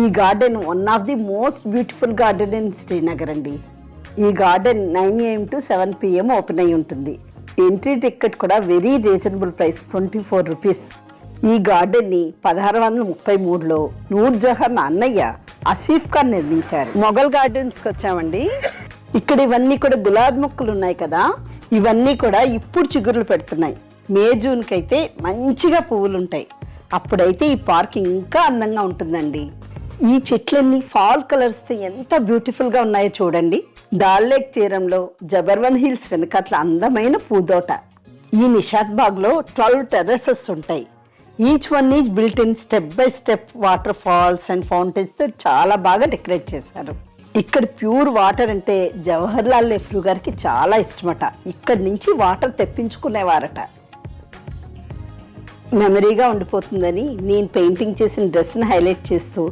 ఈ garden one of the most beautiful garden in Srinagar అండి. ఈ garden 9 AM to 7 PM open అయి ఉంటుంది. ఎంట్రీ టికెట్ కూడా వెరీ రీజనబుల్ ప్రైస్, 24 రూపీస్. ఈ గార్డెన్ని 1633లో నూర్జహాన్ అన్నయ్య ఆసిఫ్ ఖాన్ నిర్మించారు. మొఘల్ గార్డెన్స్కి వచ్చామండి. ఇక్కడ ఇవన్నీ కూడా గులాబీ మొక్కలు ఉన్నాయి కదా, ఇవన్నీ కూడా ఇప్పుడు చిగుర్లు పెడుతున్నాయి. మే జూన్కి అయితే మంచిగా పువ్వులు ఉంటాయి. అప్పుడైతే ఈ పార్క్ ఇంకా అందంగా ఉంటుందండి. ఈ చెట్లన్నీ ఫాల్ కలర్స్తో ఎంత బ్యూటిఫుల్గా ఉన్నాయో చూడండి. డాల్ లేక్ తీరంలో జబర్వన్ హిల్స్ వెనకట్ల అందమైన పూదోట. ఈ నిషాద్ బాగ్లో 12 టెర్రసెస్ ఉంటాయి. Each one is built in step by step waterfalls and ఫౌంటైన్స్తో చాలా బాగా డెకరేట్ చేశారు. ఇక్కడ ప్యూర్ వాటర్ అంటే జవహర్లాల్ నెహ్రూ గారికి చాలా ఇష్టమట. ఇక్కడి నుంచి వాటర్ తెప్పించుకునేవారట. మెమరీగా ఉండిపోతుందని నేను పెయింటింగ్ చేసిన డ్రెస్ని హైలైట్ చేస్తూ